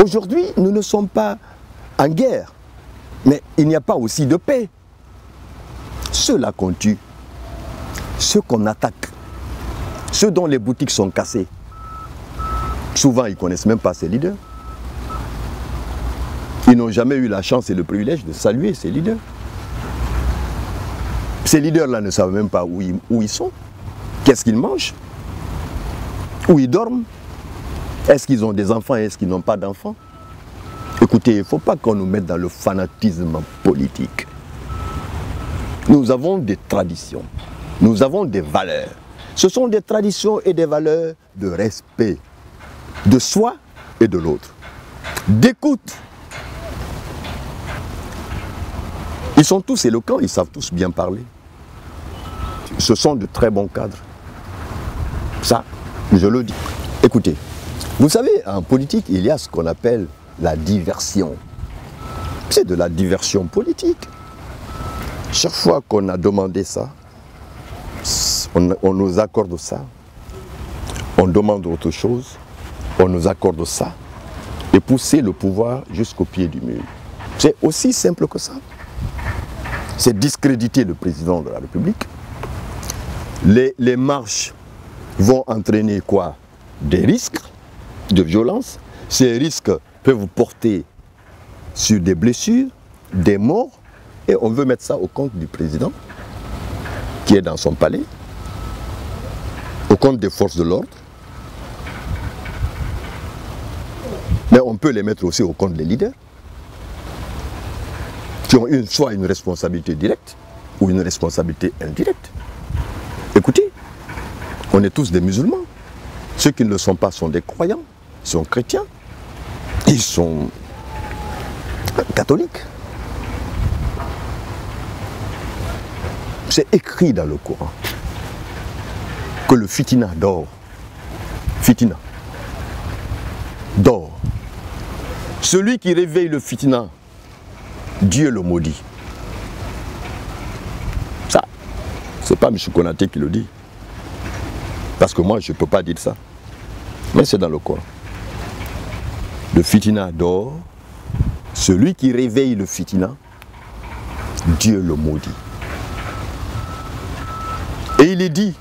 Aujourd'hui, nous ne sommes pas en guerre, mais il n'y a pas aussi de paix. Ceux-là qu'on tue, ceux qu'on attaque, ceux dont les boutiques sont cassées, souvent ils ne connaissent même pas ces leaders. Ils n'ont jamais eu la chance et le privilège de saluer ces leaders. Ces leaders-là ne savent même pas où ils sont, qu'est-ce qu'ils mangent, où ils dorment, est-ce qu'ils ont des enfants et est-ce qu'ils n'ont pas d'enfants. Écoutez, il ne faut pas qu'on nous mette dans le fanatisme politique. Nous avons des traditions, nous avons des valeurs. Ce sont des traditions et des valeurs de respect de soi et de l'autre, d'écoute. Ils sont tous éloquents, ils savent tous bien parler. Ce sont de très bons cadres. Ça, je le dis. Écoutez, vous savez, en politique, il y a ce qu'on appelle la diversion. C'est de la diversion politique. Chaque fois qu'on a demandé ça, on nous accorde ça. On demande autre chose, on nous accorde ça. Et pousser le pouvoir jusqu'au pied du mur. C'est aussi simple que ça. C'est discréditer le président de la République. Les marches vont entraîner quoi? Des risques de violence. Ces risques peuvent vous porter sur des blessures, des morts. Et on veut mettre ça au compte du président qui est dans son palais, au compte des forces de l'ordre. Mais on peut les mettre aussi au compte des leaders qui ont soit une responsabilité directe ou une responsabilité indirecte. Écoutez, on est tous des musulmans. Ceux qui ne le sont pas sont des croyants, ils sont chrétiens, ils sont catholiques. C'est écrit dans le Coran que le fitina dort. Fitina dort. Celui qui réveille le fitina, Dieu le maudit. Ça, c'est pas M. Konaté qui le dit. Parce que moi, je ne peux pas dire ça. Mais c'est dans le Coran. Le fitina dort. Celui qui réveille le fitina, Dieu le maudit. Et il est dit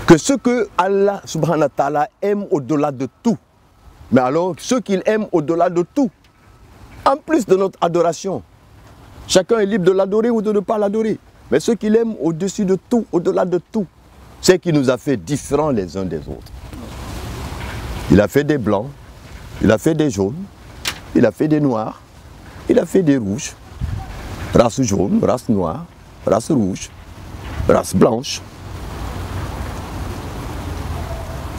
que ce que Allah subhanahu wa ta'ala aime au-delà de tout, mais alors ce qu'il aime au-delà de tout, en plus de notre adoration, chacun est libre de l'adorer ou de ne pas l'adorer, mais ce qu'il aime au-dessus de tout, au-delà de tout, c'est qu'il nous a fait différents les uns des autres. Il a fait des blancs, il a fait des jaunes, il a fait des noirs, il a fait des rouges, race jaune, race noire, race rouge, race blanche.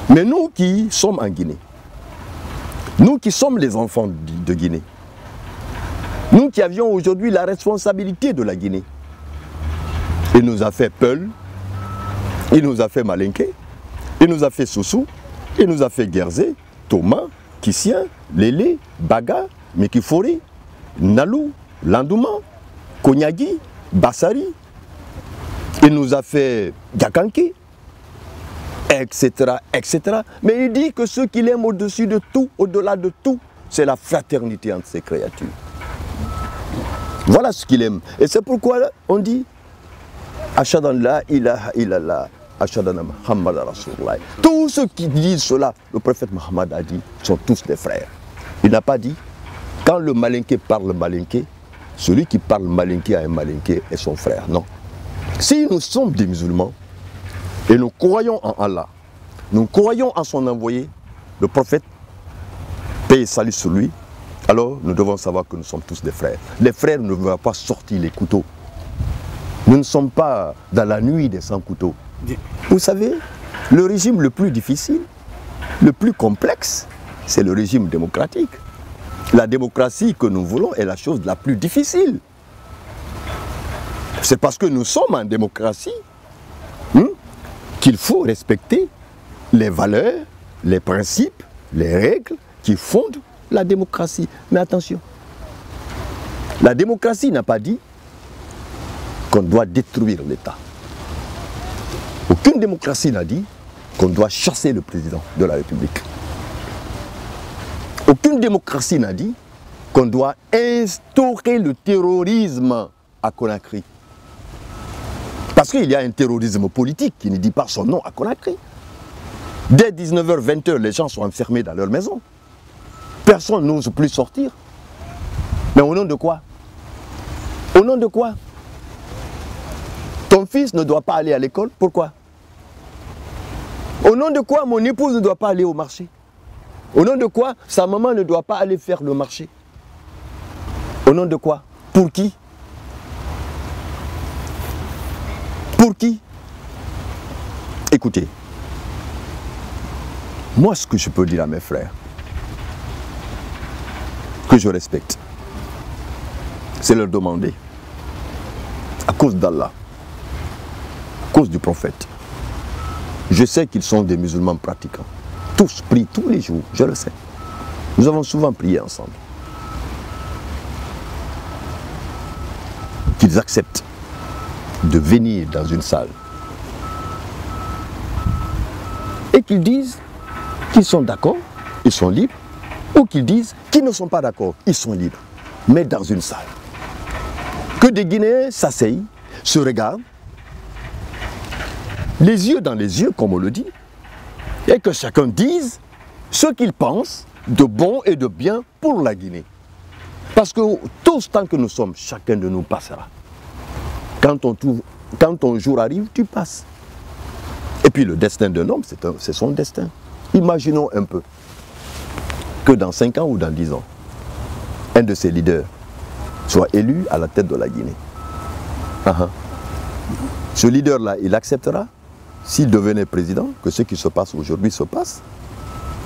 Mais nous qui sommes en Guinée, nous qui sommes les enfants de Guinée, nous qui avions aujourd'hui la responsabilité de la Guinée, il nous a fait Peul, il nous a fait Malinké, il nous a fait Soussou, il nous a fait Guerzé, Thomas, Kissien, Lélé, Baga, Mikifori, Nalou, Landouma, Konyagi, Bassari. Il nous a fait Diakanké, etc., etc. Mais il dit que ce qu'il aime au-dessus de tout, au-delà de tout, c'est la fraternité entre ces créatures. Voilà ce qu'il aime. Et c'est pourquoi on dit Ashadan la ilaha illallah, Ashadan Muhammad Rasulullah. Tous ceux qui disent cela, le prophète Mohammed a dit, sont tous des frères. Il n'a pas dit, quand le malinké parle malinké, celui qui parle malinké à un malinké est son frère. Non. Si nous sommes des musulmans et nous croyons en Allah, nous croyons en son envoyé, le prophète, paix et salut sur lui, alors nous devons savoir que nous sommes tous des frères. Les frères ne veulent pas sortir les couteaux. Nous ne sommes pas dans la nuit des sans couteaux. Vous savez, le régime le plus difficile, le plus complexe, c'est le régime démocratique. La démocratie que nous voulons est la chose la plus difficile. C'est parce que nous sommes en démocratie qu'il faut respecter les valeurs, les principes, les règles qui fondent la démocratie. Mais attention, la démocratie n'a pas dit qu'on doit détruire l'État. Aucune démocratie n'a dit qu'on doit chasser le président de la République. Aucune démocratie n'a dit qu'on doit instaurer le terrorisme à Conakry. Parce qu'il y a un terrorisme politique qui ne dit pas son nom à Conakry. Dès 19h, 20h, les gens sont enfermés dans leur maison. Personne n'ose plus sortir. Mais au nom de quoi? Au nom de quoi? Ton fils ne doit pas aller à l'école, pourquoi? Au nom de quoi mon épouse ne doit pas aller au marché? Au nom de quoi sa maman ne doit pas aller faire le marché? Au nom de quoi? Pour qui? Pour qui? Écoutez, moi ce que je peux dire à mes frères, que je respecte, c'est leur demander, à cause d'Allah, à cause du prophète. Je sais qu'ils sont des musulmans pratiquants. Tous prient tous les jours, je le sais. Nous avons souvent prié ensemble. Qu'ils acceptent de venir dans une salle et qu'ils disent qu'ils sont d'accord, ils sont libres, ou qu'ils disent qu'ils ne sont pas d'accord, ils sont libres, mais dans une salle. Que des Guinéens s'asseyent, se regardent, les yeux dans les yeux, comme on le dit, et que chacun dise ce qu'il pense de bon et de bien pour la Guinée. Parce que tous, tant que nous sommes, chacun de nous passera. Quand ton jour arrive, tu passes. Et puis le destin d'un homme, c'est son destin. Imaginons un peu que dans 5 ans ou dans 10 ans, un de ces leaders soit élu à la tête de la Guinée. Ce leader-là, il acceptera, s'il devenait président, que ce qui se passe aujourd'hui se passe.